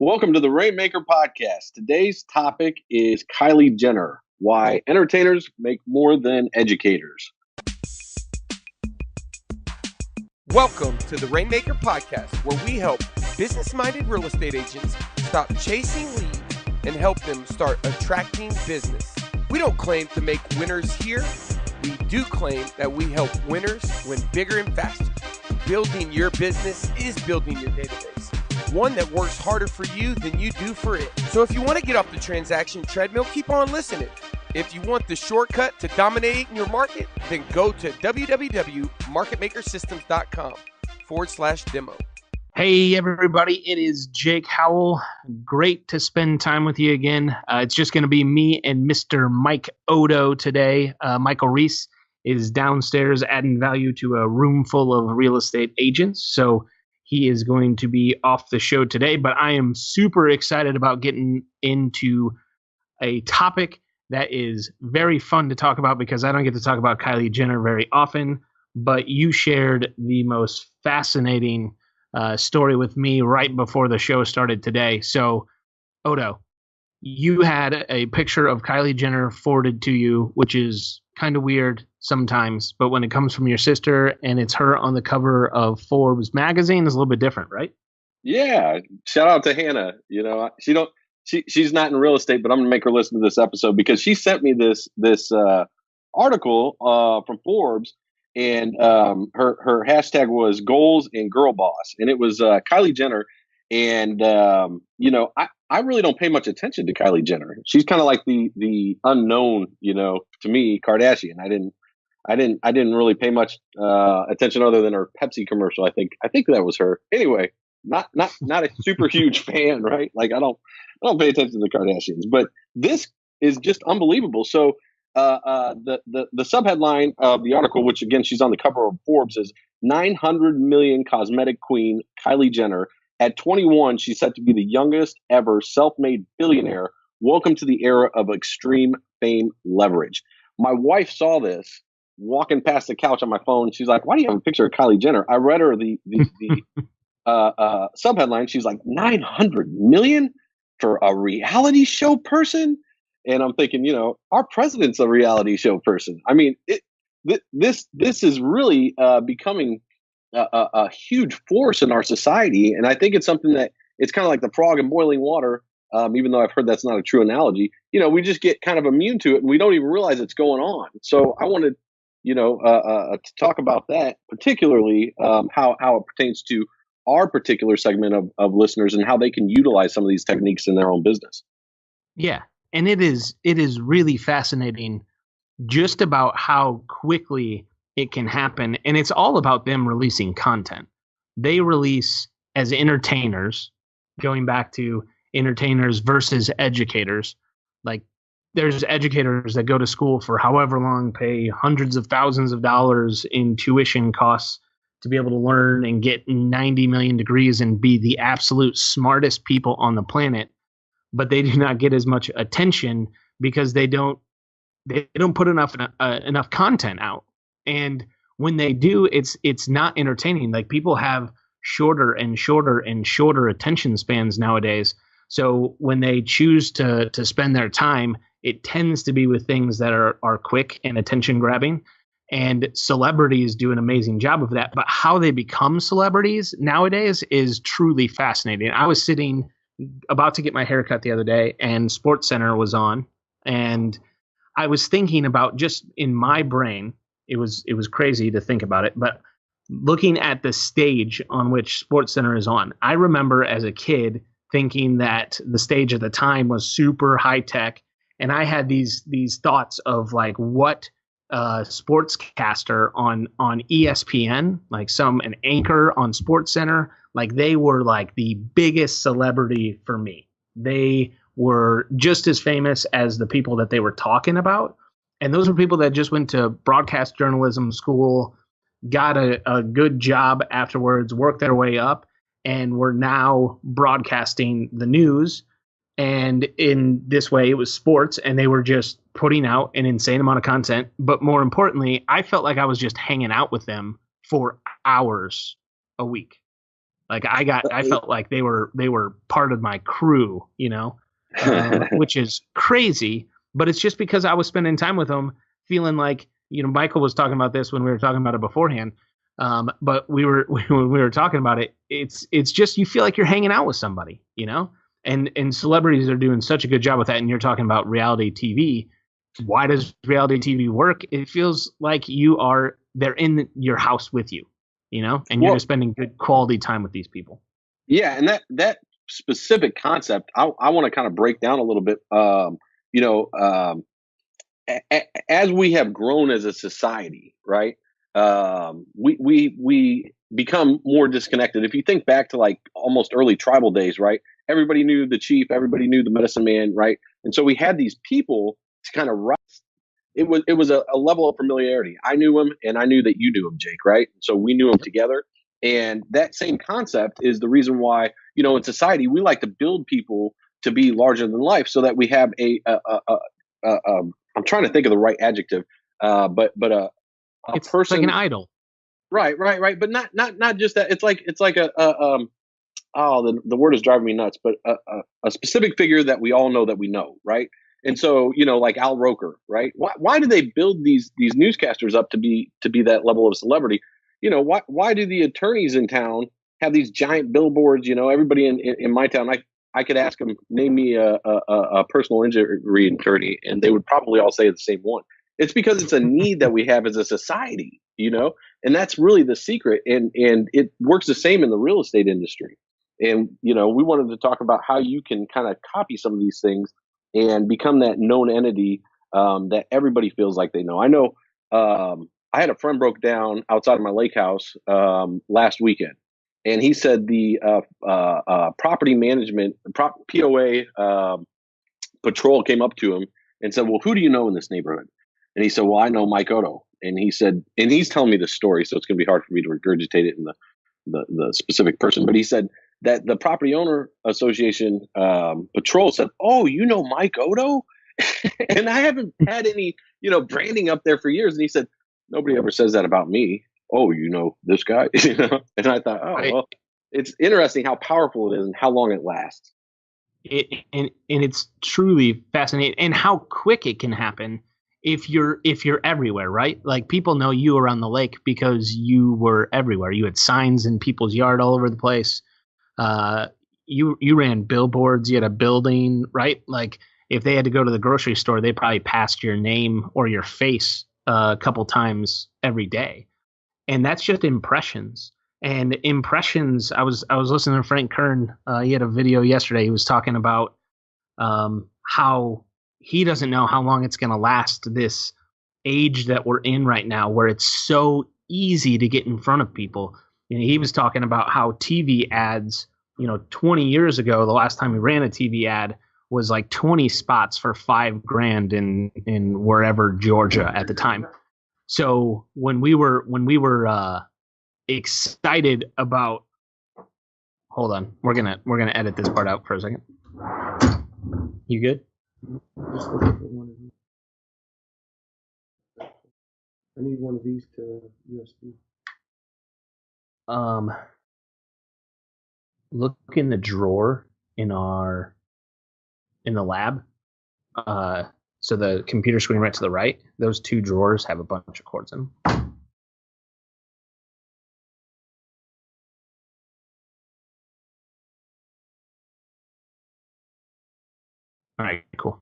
Welcome to the Rainmaker podcast. Today's topic is Kylie Jenner, why entertainers make more than educators. Welcome to the Rainmaker podcast, where we help business-minded real estate agents stop chasing leads and help them start attracting business. We don't claim to make winners here. We do claim that we help winners win bigger and faster. Building your business is building your database, one that works harder for you than you do for it. So if you want to get off the transaction treadmill, keep on listening. If you want the shortcut to dominating your market, then go to www.marketmakersystems.com/demo. Hey everybody, it is Jake Howell. Great to spend time with you again. It's just going to be me and Mr. Mike Odo today. Michael Reese is downstairs adding value to a room full of real estate agents, so he is going to be off the show today. But I am super excited about getting into a topic that is very fun to talk about because I don't get to talk about Kylie Jenner very often, but you shared the most fascinating story with me right before the show started today. So, Odo, you had a picture of Kylie Jenner forwarded to you, which is kind of weird sometimes, but when it comes from your sister and it's her on the cover of Forbes magazine, it's a little bit different, right? Yeah. Shout out to Hannah. You know, she's not in real estate, but I'm gonna make her listen to this episode because she sent me this article from Forbes, and her hashtag was goals and girl boss, and it was Kylie Jenner. And I really don't pay much attention to Kylie Jenner. She's kind of like the unknown, to me, Kardashian. I didn't really pay much attention other than her Pepsi commercial. I think that was her. Anyway, not a super huge fan, right? Like I don't pay attention to the Kardashians, but this is just unbelievable. So the subheadline of the article, which again she's on the cover of Forbes, is 900 million cosmetic queen Kylie Jenner. At 21, she's set to be the youngest ever self-made billionaire. Welcome to the era of extreme fame leverage. My wife saw this walking past the couch on my phone. She's like, "Why do you have a picture of Kylie Jenner?" I read her the subheadline. She's like, 900 million for a reality show person? And I'm thinking, our president's a reality show person. I mean, this is really becoming a huge force in our society. And I think it's something that it's kind of like the frog in boiling water. Even though I've heard that's not a true analogy, we just get kind of immune to it and we don't even realize it's going on. So I wanted, to talk about that, particularly how it pertains to our particular segment of listeners and how they can utilize some of these techniques in their own business. Yeah. And it is really fascinating just about how quickly it can happen. And it's all about them releasing content. They release as entertainers, going back to entertainers versus educators. Like there's educators that go to school for however long, pay hundreds of thousands of dollars in tuition costs to be able to learn and get 90 million degrees and be the absolute smartest people on the planet. But they do not get as much attention because they don't put enough content out. And when they do, it's not entertaining. Like people have shorter and shorter and shorter attention spans nowadays. So when they choose to spend their time, it tends to be with things that are quick and attention grabbing. And celebrities do an amazing job of that. But how they become celebrities nowadays is truly fascinating. I was sitting about to get my haircut the other day and SportsCenter was on, and I was thinking about, just in my brain, it was crazy to think about it, but looking at the stage on which SportsCenter is on, I remember as a kid thinking that the stage at the time was super high tech, and I had these thoughts of like what sportscaster on ESPN, like an anchor on SportsCenter, like they were like the biggest celebrity for me. They were just as famous as the people that they were talking about. And those were people that just went to broadcast journalism school, got a good job afterwards, worked their way up, and were now broadcasting the news. And in this way, it was sports, and they were just putting out an insane amount of content. But more importantly, I felt like I was just hanging out with them for hours a week. Like I felt like they were part of my crew, which is crazy. But it's just because I was spending time with them, feeling like, Michael was talking about this when we were talking about it beforehand. But when we were talking about it, it's just, you feel like you're hanging out with somebody, and celebrities are doing such a good job with that. And you're talking about reality TV. Why does reality TV work? It feels like they're in your house with you, and you're just spending good quality time with these people. Yeah. And that specific concept, I want to kind of break down a little bit. As we have grown as a society, right? We become more disconnected. If you think back to like almost early tribal days, right? Everybody knew the chief, everybody knew the medicine man, right? And so we had these people to kind of rise. It was a level of familiarity. I knew him, and I knew that you knew him, Jake, right? So we knew him together. And that same concept is the reason why, in society, we like to build people to be larger than life, so that we have I'm trying to think of the right adjective, but it's person, like an idol. Right. But not just that. It's like the word is driving me nuts, but a specific figure that we all know that we know, right? And so, like Al Roker, right? Why do they build these newscasters up to be that level of celebrity? Why do the attorneys in town have these giant billboards? Everybody in my town, I could ask them, name me a personal injury attorney, and they would probably all say the same one. It's because it's a need that we have as a society, and that's really the secret. And it works the same in the real estate industry. And, we wanted to talk about how you can kind of copy some of these things and become that known entity that everybody feels like they know. I know I had a friend broke down outside of my lake house last weekend. And he said the property management, POA patrol came up to him and said, well, who do you know in this neighborhood? And he said, well, I know Mike Otto. And he said, and he's telling me the story, so it's going to be hard for me to regurgitate it in the specific person. But he said that the property owner association patrol said, oh, you know Mike Otto? And I haven't had any, branding up there for years. And he said, nobody ever says that about me. Oh, this guy, and I thought, well, it's interesting how powerful it is and how long it lasts. And it's truly fascinating, and how quick it can happen if you're everywhere, right? Like, people know you around the lake because you were everywhere. You had signs in people's yard all over the place. You ran billboards. You had a building, right? Like, if they had to go to the grocery store, they probably passed your name or your face a couple times every day. And that's just impressions. And impressions, I was listening to Frank Kern. He had a video yesterday. He was talking about how he doesn't know how long it's going to last, this age that we're in right now, where it's so easy to get in front of people. He was talking about how TV ads, 20 years ago, the last time we ran a TV ad was like 20 spots for $5,000 in wherever, Georgia at the time. So when we were excited about, hold on, we're gonna edit this part out for a second. You good? Just look at one of these. I need one of these to USB. Look in the drawer in the lab. So the computer screen right to the right, those two drawers have a bunch of cords in them. All right, cool.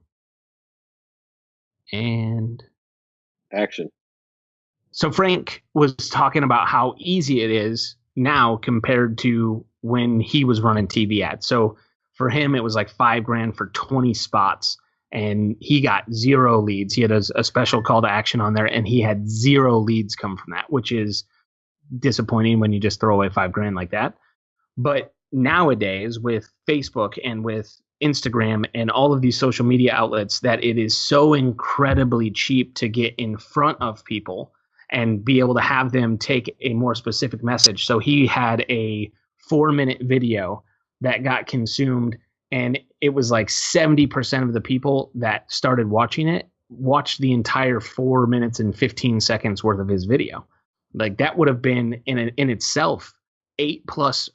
And action. So Frank was talking about how easy it is now compared to when he was running TV ads. So for him, it was like $5,000 for 20 spots. And he got 0 leads. He had a special call to action on there, and he had 0 leads come from that, which is disappointing when you just throw away $5,000 like that. But nowadays, with Facebook and with Instagram and all of these social media outlets, that it is so incredibly cheap to get in front of people and be able to have them take a more specific message. So he had a 4-minute video that got consumed, and it was like 70% of the people that started watching it watched the entire 4 minutes and 15 seconds worth of his video. Like, that would have been in itself $8+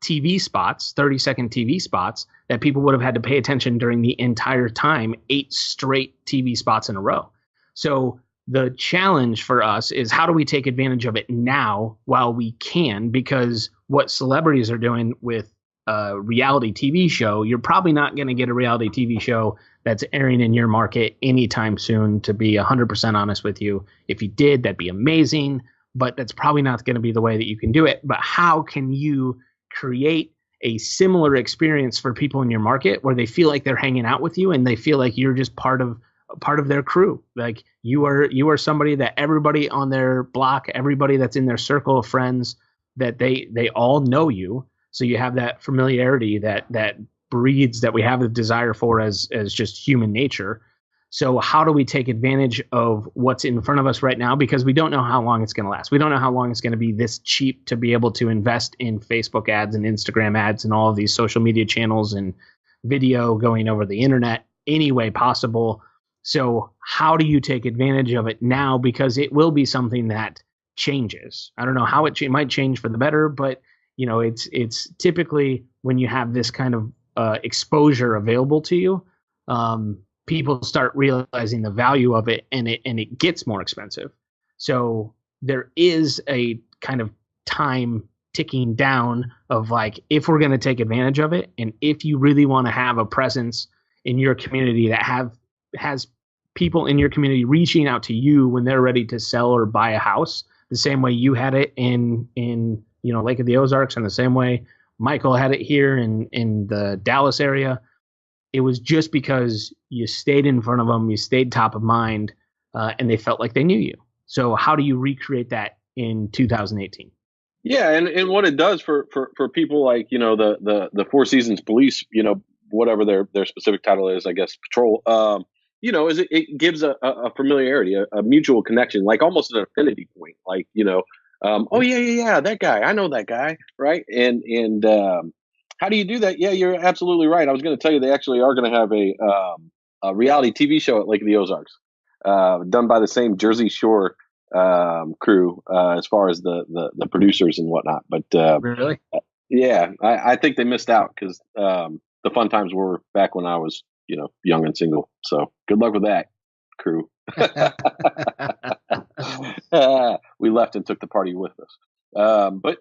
TV spots, 30-second TV spots that people would have had to pay attention during the entire time, 8 straight TV spots in a row. So the challenge for us is how do we take advantage of it now while we can? Because what celebrities are doing with a reality TV show, you're probably not going to get a reality TV show that's airing in your market anytime soon, to be 100% honest with you. If you did, that'd be amazing, but that's probably not going to be the way that you can do it. But how can you create a similar experience for people in your market where they feel like they're hanging out with you and they feel like you're just part of their crew? Like you are somebody that everybody on their block, everybody that's in their circle of friends, that they all know you. So you have that familiarity that breeds, that we have a desire for as just human nature. So how do we take advantage of what's in front of us right now? Because we don't know how long it's going to last. We don't know how long it's going to be this cheap to be able to invest in Facebook ads and Instagram ads and all of these social media channels and video going over the internet any way possible. So how do you take advantage of it now? Because it will be something that changes. I don't know how it might change for the better, but you know, it's typically when you have this kind of exposure available to you, people start realizing the value of it, and it gets more expensive. So there is a kind of time ticking down of like, if we're going to take advantage of it, and if you really want to have a presence in your community that has people in your community reaching out to you when they're ready to sell or buy a house, the same way you had it in Lake of the Ozarks, and the same way Michael had it here in the Dallas area. It was just because you stayed in front of them, you stayed top of mind, and they felt like they knew you. So how do you recreate that in 2018? Yeah, and what it does for people like, the Four Seasons Police, whatever their specific title is, I guess, patrol, is it gives a familiarity, a mutual connection, like almost an affinity point, like, oh yeah, that guy, I know that guy, right? And how do you do that? Yeah, you're absolutely right. I was going to tell you, they actually are going to have a reality TV show at Lake of the Ozarks, done by the same Jersey Shore crew, as far as the producers and whatnot. But really, yeah, I think they missed out because the fun times were back when I was, young and single. So good luck with that, crew. We left and took the party with us. But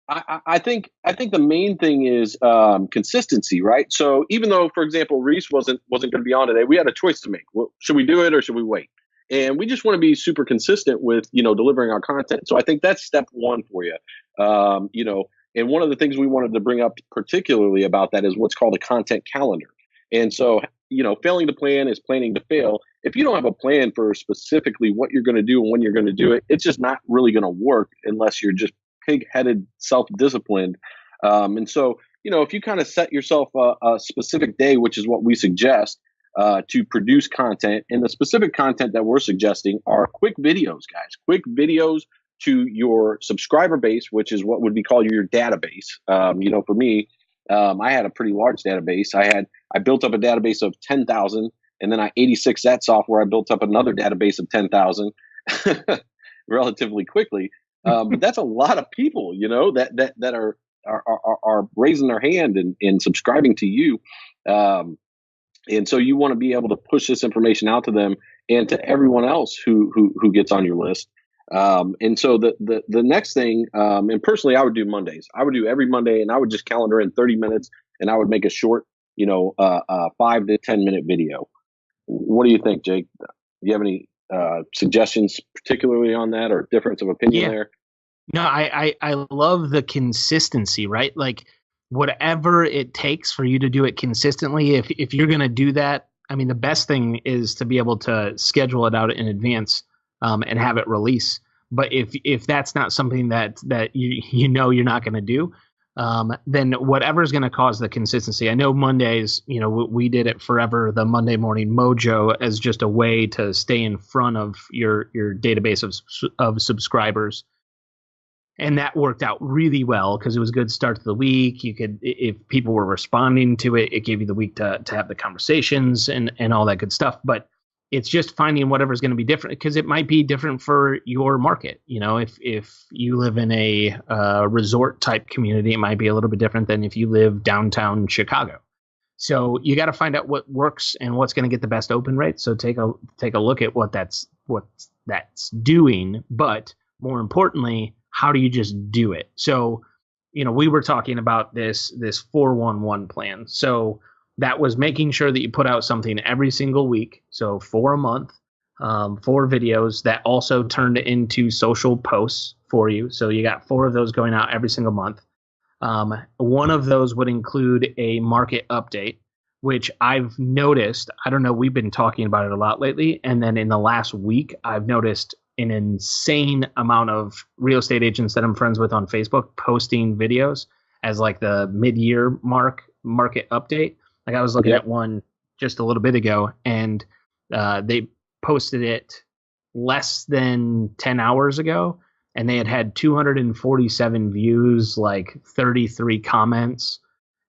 I think the main thing is consistency, right? So even though, for example, Reese wasn't going to be on today, we had a choice to make. Well, should we do it or should we wait? And we just want to be super consistent with, delivering our content. So I think that's step one for you. And one of the things we wanted to bring up particularly about that is what's called a content calendar. And so, failing to plan is planning to fail. If you don't have a plan for specifically what you're going to do and when you're going to do it, it's just not really going to work unless you're just pig-headed, self-disciplined. And so, if you kind of set yourself a specific day, which is what we suggest, to produce content, and the specific content that we're suggesting are quick videos, guys, quick videos to your subscriber base, which is what would be called your database. For me, I had a pretty large database. I built up a database of 10,000, and then I 86 that software. I built up another database of 10,000 relatively quickly. But that's a lot of people, that are raising their hand and subscribing to you. And so you want to be able to push this information out to them and to everyone else who gets on your list. And so the next thing, and personally, I would do Mondays. I would do every Monday, and I would just calendar in 30 minutes, and I would make a short, 5 to 10 minute video. What do you think, Jake? Do you have any suggestions particularly on that, or difference of opinion there? No, I love the consistency, right? Like whatever it takes for you to do it consistently. If you're going to do that, I mean, the best thing is to be able to schedule it out in advance, and have it release. But if that's not something that you're not going to do, then whatever is going to cause the consistency. I know Mondays, we did it forever, the Monday morning mojo, as just a way to stay in front of your database of subscribers. And that worked out really well because it was a good start to the week. You could, if people were responding to it, it gave you the week to have the conversations and all that good stuff. But it's just finding whatever's going to be different, because it might be different for your market. If you live in a resort type community, it might be a little bit different than if you live downtown Chicago. So you got to find out what works and what's going to get the best open rate. So take a look at what that's doing, but more importantly, how do you just do it? So, we were talking about this 411 plan. So that was making sure that you put out something every single week. So for a month, 4 videos that also turned into social posts for you. So you got 4 of those going out every single month. One of those would include a market update, which I've noticed, I don't know, we've been talking about it a lot lately. And then in the last week, I've noticed an insane amount of real estate agents that I'm friends with on Facebook posting videos as like the mid-year market update. Like I was looking at one just a little bit ago, and they posted it less than 10 hours ago, and they had 247 views, like 33 comments,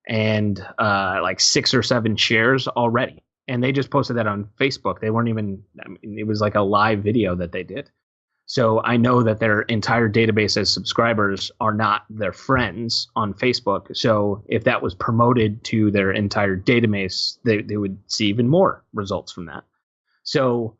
and like 6 or 7 shares already. And they just posted that on Facebook. They weren't even, it was like a live video that they did. So I know that their entire database as subscribers are not their friends on Facebook. So if that was promoted to their entire database, they would see even more results from that. So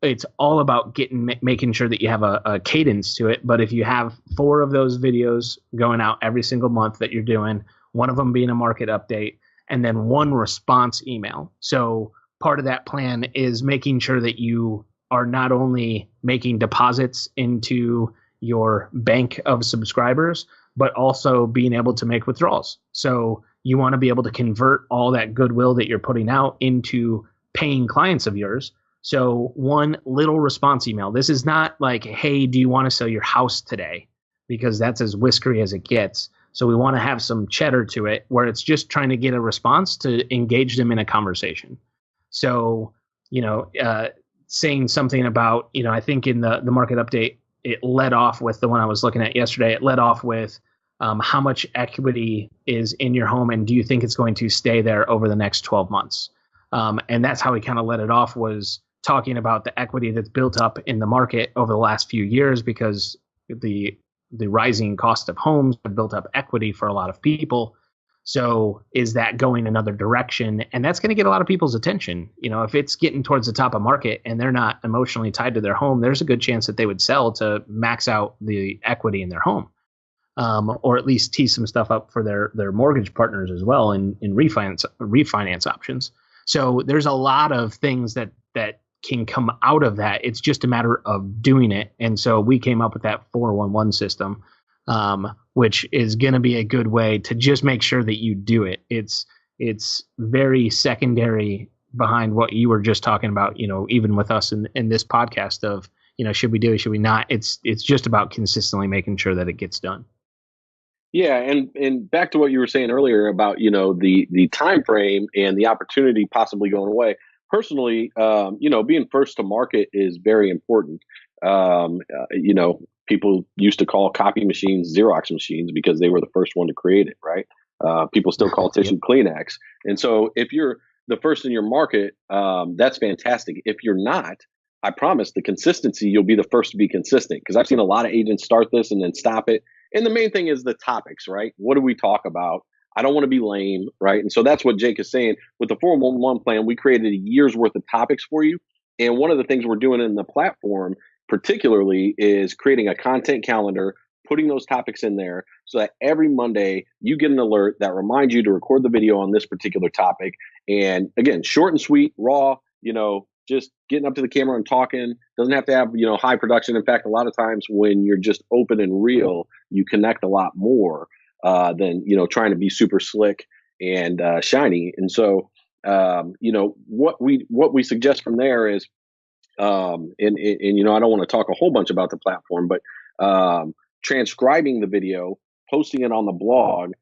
it's all about making sure that you have a cadence to it. But if you have 4 of those videos going out every single month that you're doing, one of them being a market update, and then 1 response email. So part of that plan is making sure that you are not only making deposits into your bank of subscribers, but also being able to make withdrawals. So you want to be able to convert all that goodwill that you're putting out into paying clients of yours. So 1 little response email. This is not like, hey, do you want to sell your house today? Because that's as whiskery as it gets. So we want to have some cheddar to it, where it's just trying to get a response to engage them in a conversation. So, saying something about, I think in the market update, it led off with the one I was looking at yesterday. It led off with how much equity is in your home, and do you think it's going to stay there over the next 12 months? And that's how we kind of let it off, was talking about the equity that's built up in the market over the last few years, because the rising cost of homes have built up equity for a lot of people. So is that going another direction? And that's going to get a lot of people's attention. If it's getting towards the top of market and they're not emotionally tied to their home, there's a good chance that they would sell to max out the equity in their home, or at least tee some stuff up for their mortgage partners as well in refinance options. So there's a lot of things that can come out of that. It's just a matter of doing it. And so we came up with that 411 system, which is going to be a good way to just make sure that you do it. It's very secondary behind what you were just talking about, even with us in this podcast of, should we do it, should we not? It's just about consistently making sure that it gets done. Yeah, and back to what you were saying earlier about, the time frame and the opportunity possibly going away. Personally, being first to market is very important. People used to call copy machines Xerox machines because they were the first one to create it, right? People still call tissue Kleenex. And so if you're the first in your market, that's fantastic. If you're not, I promise the consistency, you'll be the first to be consistent, because I've seen a lot of agents start this and then stop it. And the main thing is the topics, right? What do we talk about? I don't want to be lame, right? And so that's what Jake is saying. With the 411 plan, we created a year's worth of topics for you. And one of the things we're doing in the platform particularly is creating a content calendar, putting those topics in there so that every Monday you get an alert that reminds you to record the video on this particular topic. And again, short and sweet, raw, just getting up to the camera and talking. Doesn't have to have, high production. In fact, a lot of times when you're just open and real, you connect a lot more than, trying to be super slick and shiny. And so, what we suggest from there is, and I don't want to talk a whole bunch about the platform, but transcribing the video, posting it on the blog,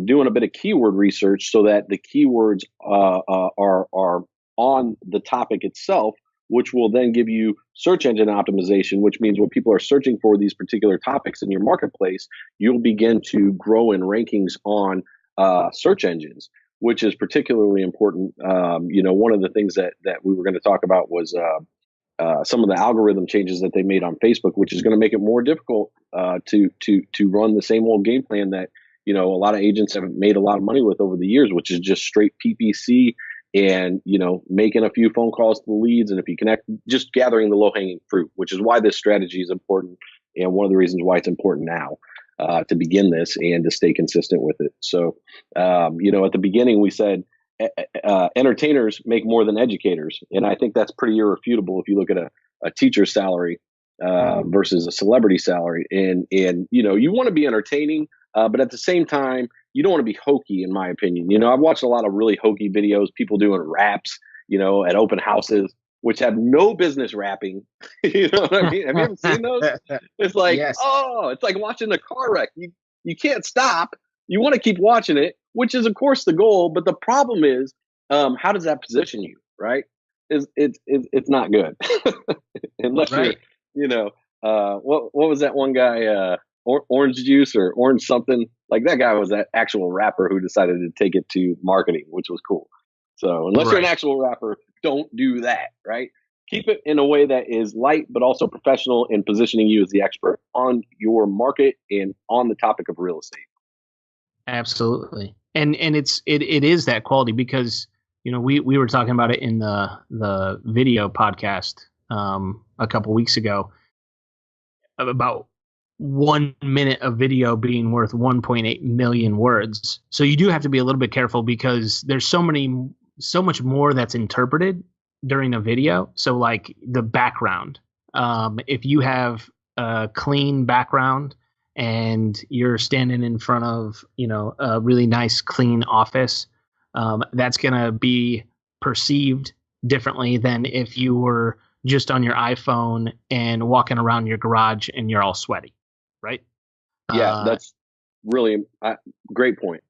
doing a bit of keyword research so that the keywords are on the topic itself, which will then give you search engine optimization, which means when people are searching for these particular topics in your marketplace, you'll begin to grow in rankings on search engines. which is particularly important. One of the things that we were going to talk about was some of the algorithm changes that they made on Facebook, which is going to make it more difficult to run the same old game plan that a lot of agents have made a lot of money with over the years, which is just straight PPC and making a few phone calls to the leads, and if you connect, just gathering the low hanging fruit, which is why this strategy is important, and one of the reasons why it's important now to begin this and to stay consistent with it. So at the beginning we said entertainers make more than educators, and I think that's pretty irrefutable if you look at a teacher's salary versus a celebrity salary, and you want to be entertaining, but at the same time you don't want to be hokey, in my opinion. I've watched a lot of really hokey videos, people doing raps at open houses, which have no business rapping. You know what I mean? Have you ever seen those? It's like, yes. It's like watching a car wreck. You can't stop. You want to keep watching it, which is of course the goal. But the problem is, how does that position you? Right? It's not good unless right. what was that one guy? Orange juice or orange something, like that guy was that actual rapper who decided to take it to marketing, which was cool. So unless you're an actual rapper, don't do that, right? Keep it in a way that is light, but also professional and positioning you as the expert on your market and on the topic of real estate. Absolutely. And it is that quality, because, we were talking about it in the video podcast a couple weeks ago about 1 minute of video being worth 1.8 million words. So you do have to be a little bit careful, because there's so much more that's interpreted during a video. So like the background, if you have a clean background and you're standing in front of, a really nice clean office, that's going to be perceived differently than if you were just on your iPhone and walking around your garage and you're all sweaty. Right. Yeah, that's really great point.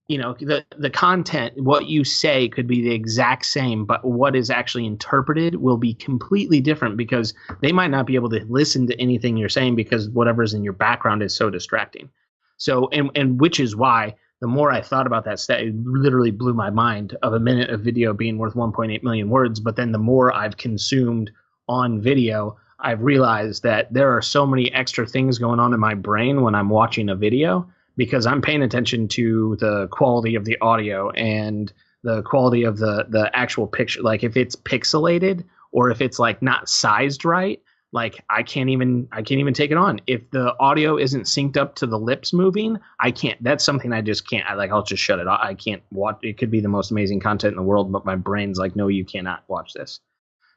The content, what you say could be the exact same, but what is actually interpreted will be completely different, because they might not be able to listen to anything you're saying because whatever's in your background is so distracting. So, and which is why the more I thought about that stat, it literally blew my mind, of a minute of video being worth 1.8 million words. But then the more I've consumed on video, I've realized that there are so many extra things going on in my brain when I'm watching a video, because I'm paying attention to the quality of the audio and the quality of the actual picture. Like if it's pixelated or if it's like not sized right, like I can't even take it on. If the audio isn't synced up to the lips moving, I can't. That's something I just can't. I'll just shut it off. I can't watch. It could be the most amazing content in the world, but my brain's like, no, you cannot watch this.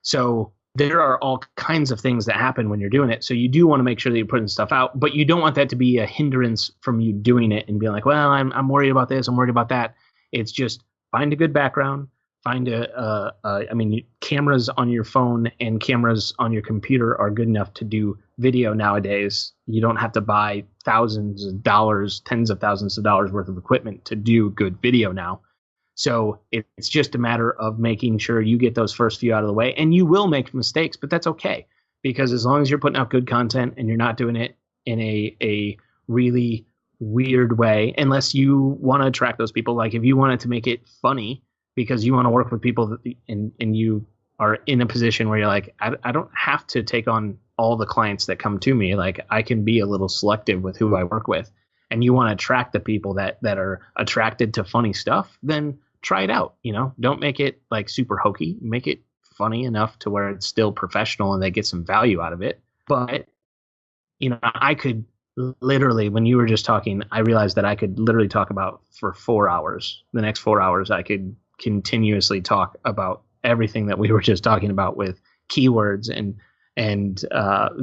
So there are all kinds of things that happen when you're doing it. So you do want to make sure that you're putting stuff out, but you don't want that to be a hindrance from you doing it and being like, well, I'm worried about this, I'm worried about that. It's just find a good background, find cameras on your phone and cameras on your computer are good enough to do video nowadays. You don't have to buy thousands of dollars, tens of thousands of dollars worth of equipment to do good video now. So it's just a matter of making sure you get those first few out of the way, and you will make mistakes, but that's okay, because as long as you're putting out good content and you're not doing it in a really weird way, unless you want to attract those people. Like if you wanted to make it funny because you want to work with people and you are in a position where you're like, I don't have to take on all the clients that come to me. Like I can be a little selective with who I work with, and you want to attract the people that are attracted to funny stuff, then try it out. Don't make it like super hokey. Make it funny enough to where it's still professional and they get some value out of it. But, I could literally, when you were just talking, I realized that I could literally talk about for 4 hours. The next 4 hours, I could continuously talk about everything that we were just talking about with keywords and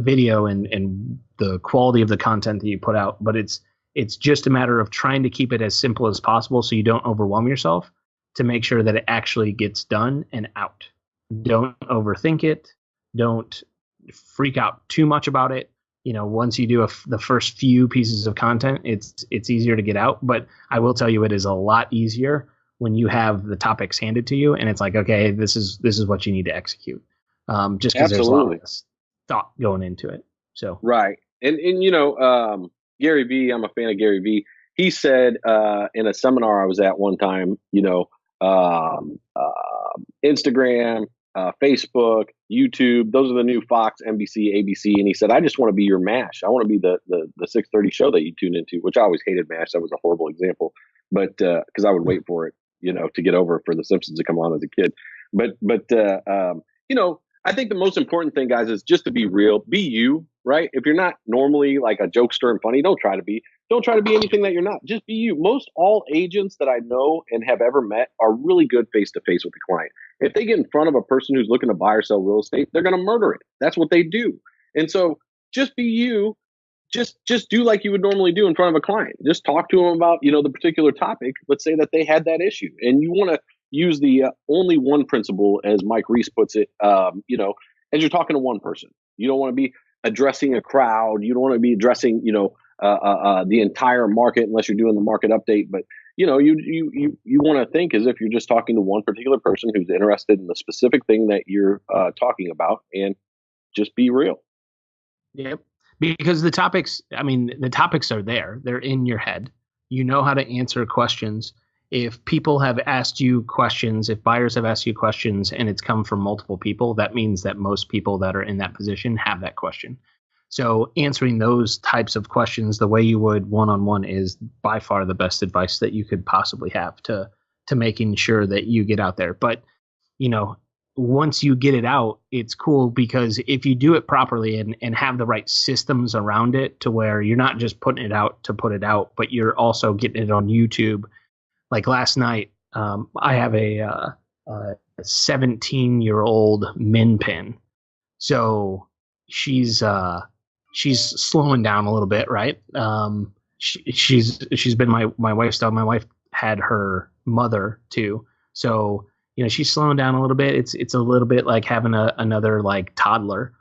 video and the quality of the content that you put out. But it's just a matter of trying to keep it as simple as possible so you don't overwhelm yourself, to make sure that it actually gets done and out. Don't overthink it. Don't freak out too much about it. Once you do the first few pieces of content, it's easier to get out. But I will tell you, it is a lot easier when you have the topics handed to you and it's like, okay, this is what you need to execute. Just because there's a lot of thought going into it. So right, and Gary Vee, I'm a fan of Gary Vee. he said in a seminar I was at one time, Instagram, Facebook, YouTube, those are the new Fox, NBC, ABC. And he said, I just want to be your MASH. I want to be the 6:30 show that you tune into, which I always hated MASH. That was a horrible example, but because I would wait for it, to get over for The Simpsons to come on as a kid. But I think the most important thing, guys, is just to be real, be you, right? If you're not normally like a jokester and funny, don't try to be anything that you're not. Just be you. Most all agents that I know and have ever met are really good face to face with the client. If they get in front of a person who's looking to buy or sell real estate, they're going to murder it. That's what they do. And so just be you. Just do like you would normally do in front of a client. Just talk to them about, the particular topic. Let's say that they had that issue, and you want to use the only one principle, as Mike Reese puts it, as you're talking to one person. You don't want to be addressing a crowd. You don't want to be addressing, the entire market unless you're doing the market update. But, you want to think as if you're just talking to one particular person who's interested in the specific thing that you're talking about, and just be real. Yep. Because the topics are there. They're in your head. You know how to answer questions. If people have asked you questions, if buyers have asked you questions and it's come from multiple people, that means that most people that are in that position have that question. So answering those types of questions the way you would one-on-one is by far the best advice that you could possibly have to making sure that you get out there. But, once you get it out, it's cool because if you do it properly and have the right systems around it to where you're not just putting it out to put it out, but you're also getting it on YouTube. Like last night, I have a 17-year-old min pin. So she's slowing down a little bit, right? She's been my wife's dog. My wife had her mother too. So, she's slowing down a little bit. It's a little bit like having another like toddler.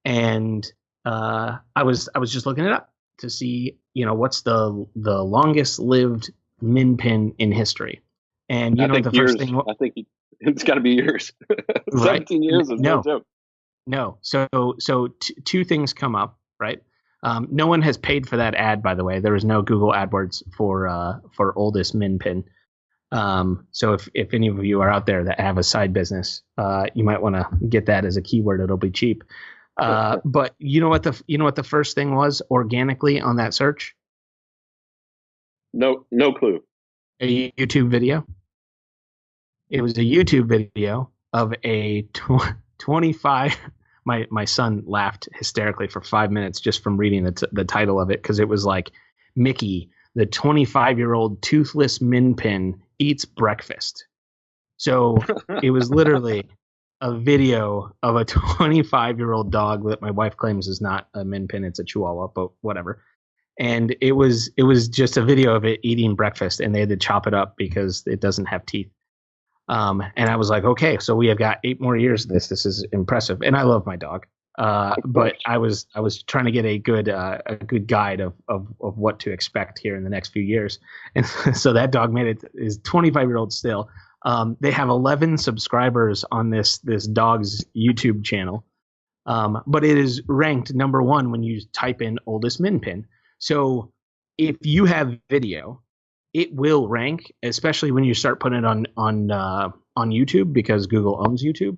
And I was just looking it up to see, what's the longest lived min pin in history. And first thing, I think it's got to be yours. Right? 17 years is no joke. No. So two things come up, right? No one has paid for that ad, by the way. There is no Google AdWords for oldest min pin. So if any of you are out there that have a side business, you might want to get that as a keyword. It'll be cheap. But you know what the first thing was organically on that search? No clue. A YouTube video. It was a YouTube video of a 25. My son laughed hysterically for 5 minutes just from reading the title of it, because it was like Mickey, the 25-year-old toothless min pin, eats breakfast. So it was literally a video of a 25-year-old dog that my wife claims is not a min pin, it's a Chihuahua, but whatever. And it was just a video of it eating breakfast, and they had to chop it up because it doesn't have teeth. And I was like, okay, so we have got 8 more years of this. This is impressive. And I love my dog. But I was trying to get a good guide of what to expect here in the next few years. And so that dog made it, is 25-year-old still. They have 11 subscribers on this dog's YouTube channel. But it is ranked number 1 when you type in oldest min pin. So if you have video, it will rank, especially when you start putting it on YouTube, because Google owns YouTube.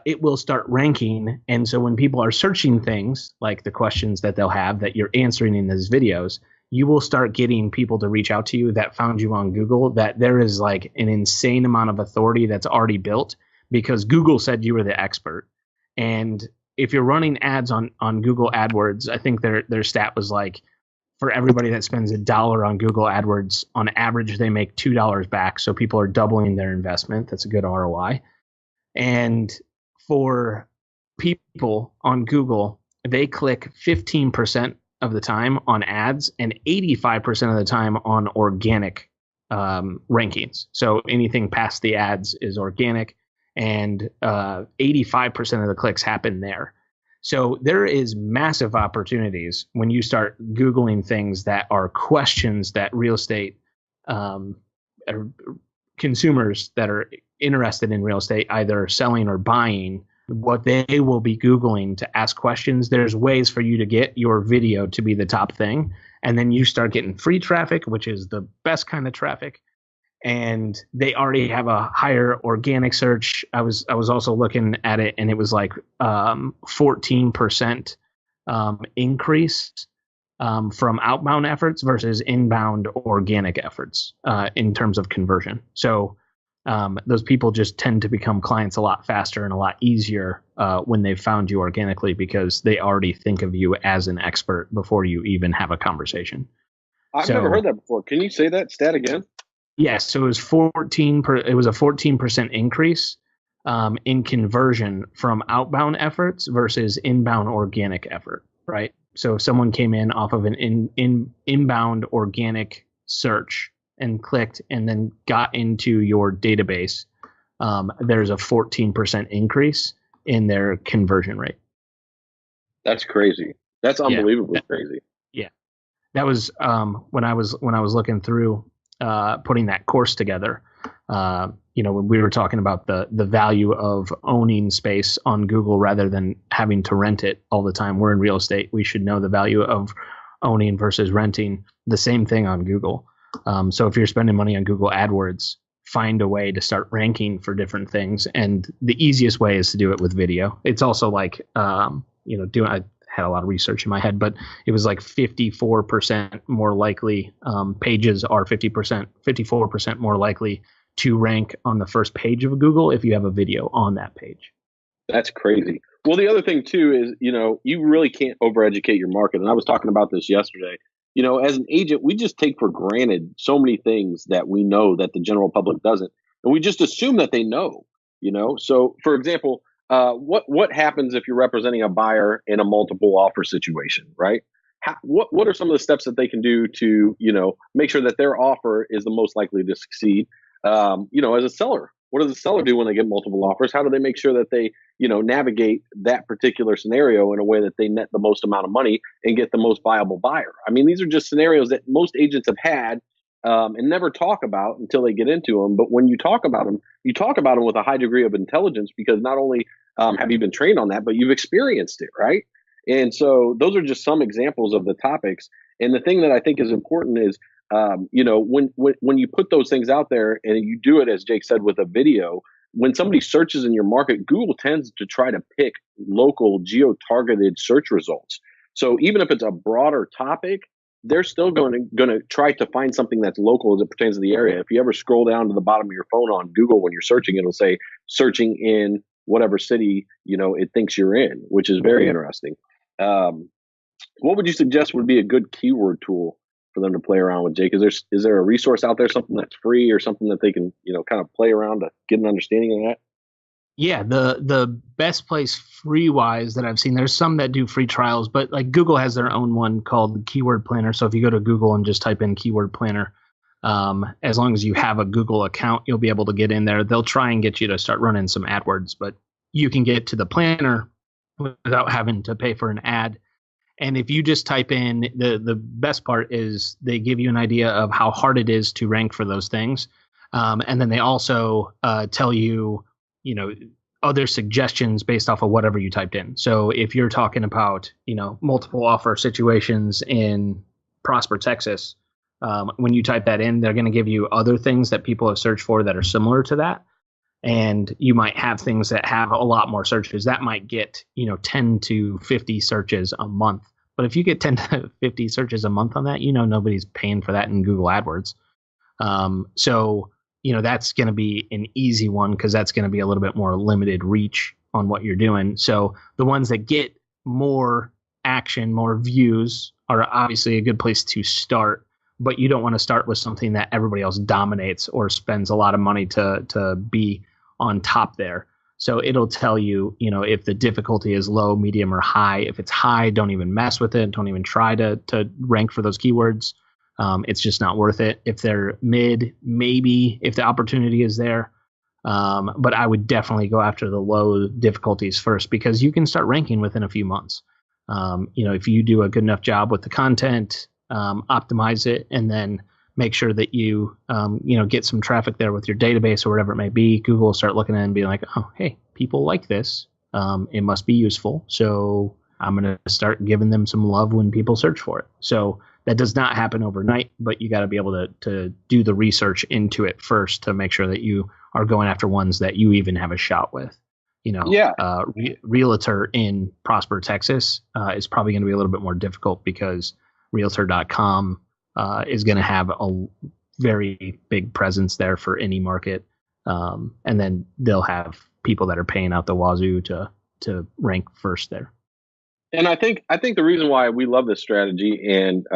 It will start ranking. And so when people are searching things like the questions that they'll have that you're answering in those videos, you will start getting people to reach out to you that found you on Google, that there is like an insane amount of authority that's already built because Google said you were the expert. And if you're running ads on Google AdWords, I think their stat was like, for everybody that spends $1 on Google AdWords, on average, they make $2 back. So people are doubling their investment. That's a good ROI. And for people on Google, they click 15% of the time on ads and 85% of the time on organic rankings. So anything past the ads is organic, and 85% of the clicks happen there. So there is massive opportunities when you start Googling things that are questions that real estate consumers that are interested in real estate, either selling or buying, what they will be Googling to ask questions. There's ways for you to get your video to be the top thing. And then you start getting free traffic, which is the best kind of traffic. And they already have a higher organic search. I was also looking at it, and it was like 14% increase from outbound efforts versus inbound organic efforts in terms of conversion. So those people just tend to become clients a lot faster and a lot easier when they've found you organically, because they already think of you as an expert before you even have a conversation. I've never heard that before. Can you say that stat again? Yes, so it was 14% increase in conversion from outbound efforts versus inbound organic effort, right? So if someone came in off of an inbound organic search and clicked and then got into your database, there's a 14% increase in their conversion rate. That's crazy. That's unbelievably crazy. Yeah, that was when I was looking through putting that course together. When we were talking about the value of owning space on Google rather than having to rent it all the time. We're in real estate. We should know the value of owning versus renting. The same thing on Google. So if you're spending money on Google AdWords, find a way to start ranking for different things. And the easiest way is to do it with video. It's also like, I had a lot of research in my head, but it was like 54% more likely. Pages are 54% more likely to rank on the first page of Google if you have a video on that page. That's crazy. Well, the other thing too is, you really can't overeducate your market. And I was talking about this yesterday. As an agent, we just take for granted so many things that we know that the general public doesn't. And we just assume that they know, So, for example, what happens if you're representing a buyer in a multiple offer situation, right? What are some of the steps that they can do to, make sure that their offer is the most likely to succeed? As a seller, what does the seller do when they get multiple offers? How do they make sure that they, navigate that particular scenario in a way that they net the most amount of money and get the most viable buyer? I mean, these are just scenarios that most agents have had and never talk about until they get into them. But when you talk about them with a high degree of intelligence, because not only have you been trained on that, but you've experienced it, right? And so those are just some examples of the topics. And the thing that I think is important is, when you put those things out there and you do it, as Jake said, with a video, when somebody searches in your market, Google tends to try to pick local geo-targeted search results. So even if it's a broader topic, they're still going to try to find something that's local as it pertains to the area. If you ever scroll down to the bottom of your phone on Google when you're searching, it'll say searching in whatever city, it thinks you're in, which is very interesting. What would you suggest would be a good keyword tool for them to play around with, Jake? Is there a resource out there, something that's free or something that they can, kind of play around to get an understanding of that? Yeah, the best place free wise that I've seen, there's some that do free trials, but like Google has their own one called Keyword Planner. So if you go to Google and just type in Keyword Planner, as long as you have a Google account, you'll be able to get in there. They'll try and get you to start running some AdWords, but you can get to the planner without having to pay for an ad. And if you just type in, the best part is they give you an idea of how hard it is to rank for those things. And then they also tell you, other suggestions based off of whatever you typed in. So if you're talking about, multiple offer situations in Prosper, Texas, when you type that in, they're going to give you other things that people have searched for that are similar to that. And you might have things that have a lot more searches that might get, 10 to 50 searches a month. But if you get 10 to 50 searches a month on that, nobody's paying for that in Google AdWords. So that's going to be an easy one because that's going to be a little bit more limited reach on what you're doing. So the ones that get more action, more views are obviously a good place to start. But you don't want to start with something that everybody else dominates or spends a lot of money to be on top there. So it'll tell you, if the difficulty is low, medium, or high. If it's high, don't even mess with it. Don't even try to rank for those keywords. It's just not worth it. If they're mid, maybe if the opportunity is there. But I would definitely go after the low difficulties first because you can start ranking within a few months. If you do a good enough job with the content, optimize it, and then make sure that you, get some traffic there with your database or whatever it may be. Google will start looking at it and be like, oh, hey, people like this. It must be useful. So I'm going to start giving them some love when people search for it. So That does not happen overnight, but you got to be able to do the research into it first to make sure that you are going after ones that you even have a shot with. Realtor in Prosper, Texas is probably going to be a little bit more difficult because Realtor.com is going to have a very big presence there for any market. And then they'll have people that are paying out the wazoo to rank first there. And I think the reason why we love this strategy and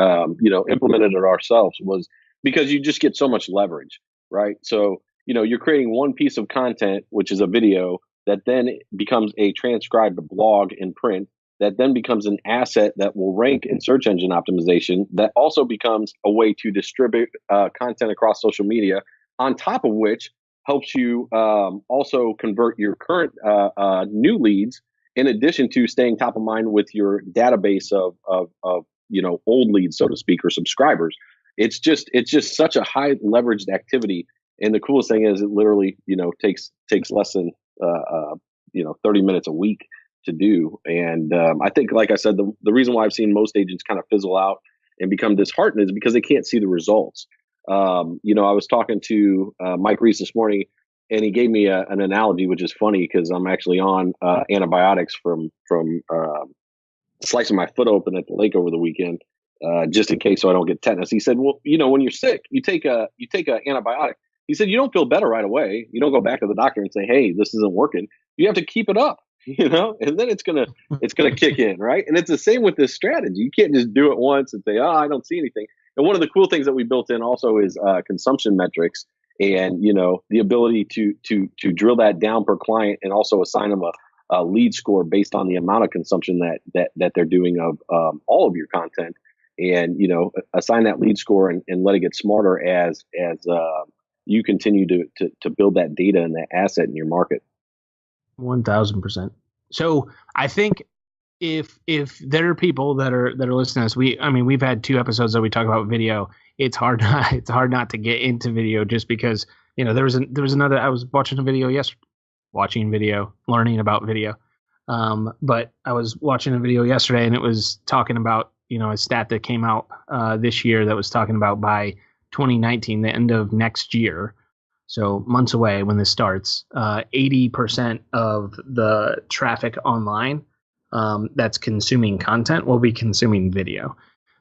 implemented it ourselves was because you just get so much leverage, right? So you're creating one piece of content, which is a video, that then becomes a transcribed blog in print, that then becomes an asset that will rank in search engine optimization, that also becomes a way to distribute content across social media, on top of which helps you also convert your current new leads, in addition to staying top of mind with your database of old leads, so to speak, or subscribers. It's just such a high leveraged activity. And the coolest thing is it literally, takes less than 30 minutes a week to do. And I think, like I said, the reason why I've seen most agents kind of fizzle out and become disheartened is because they can't see the results. I was talking to Mike Reese this morning, and he gave me an analogy, which is funny because I'm actually on antibiotics from slicing my foot open at the lake over the weekend, just in case so I don't get tetanus. He said, well, when you're sick, you take a antibiotic. He said, you don't feel better right away. You don't go back to the doctor and say, hey, this isn't working. You have to keep it up, and then it's gonna kick in, right? And it's the same with this strategy. You can't just do it once and say, oh, I don't see anything. And one of the cool things that we built in also is consumption metrics, and the ability to drill that down per client, and also assign them a lead score based on the amount of consumption that they're doing of all of your content, and assign that lead score and let it get smarter as you continue to build that data and that asset in your market. 1,000%. So I think if there are people that are listening to us, we've had 2 episodes that we talk about video. It's hard not to get into video, just because there was another. I was watching a video learning about video. But I was watching a video yesterday, and it was talking about a stat that came out this year that was talking about by 2019, the end of next year, so months away when this starts, 80% of the traffic online that's consuming content will be consuming video.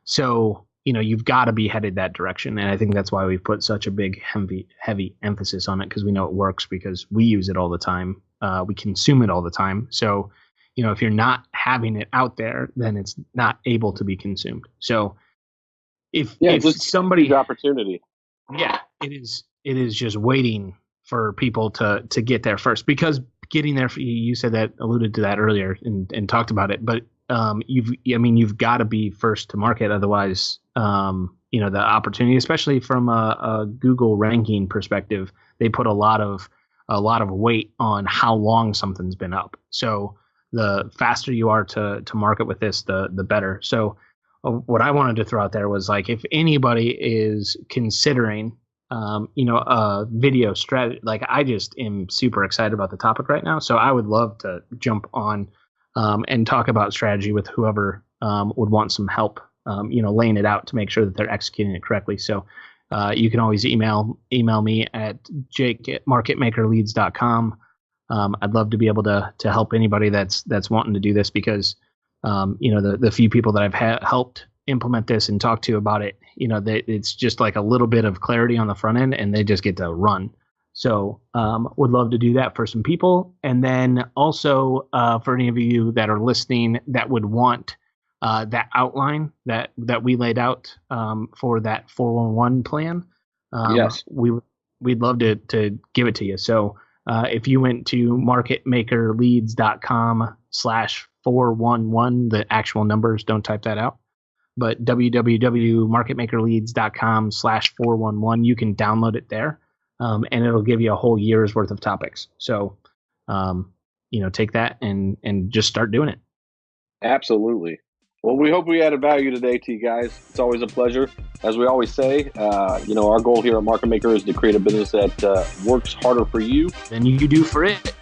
So you've got to be headed that direction, and I think that's why we've put such a big heavy emphasis on it, because we know it works, because we use it all the time, we consume it all the time. So if you're not having it out there, then it's not able to be consumed. So if somebody opportunity, it is just waiting for people to get there first, because getting there, you said that, alluded to that earlier and talked about it, but you've got to be first to market. Otherwise, the opportunity, especially from a Google ranking perspective, they put a lot of weight on how long something's been up. So the faster you are to market with this, the better. So what I wanted to throw out there was, like, if anybody is considering, a video strategy, like, I just am super excited about the topic right now. So I would love to jump on and talk about strategy with whoever would want some help, laying it out to make sure that they're executing it correctly. So you can always email me at jake@marketmakerleads.com. I'd love to be able to help anybody that's wanting to do this, because the few people that I've helped implement this and talk to about it, it's just like a little bit of clarity on the front end, and they just get to run. So would love to do that for some people. And then also for any of you that are listening that would want that outline that we laid out for that 411 plan, yes, we'd love to give it to you. So if you went to marketmakerleads.com/411, the actual numbers, don't type that out, but www.marketmakerleads.com/411, you can download it there. And it'll give you a whole year's worth of topics. So, take that and just start doing it. Absolutely. Well, we hope we added value today to you guys. It's always a pleasure. As we always say, our goal here at Market Maker is to create a business that works harder for you than you do for it.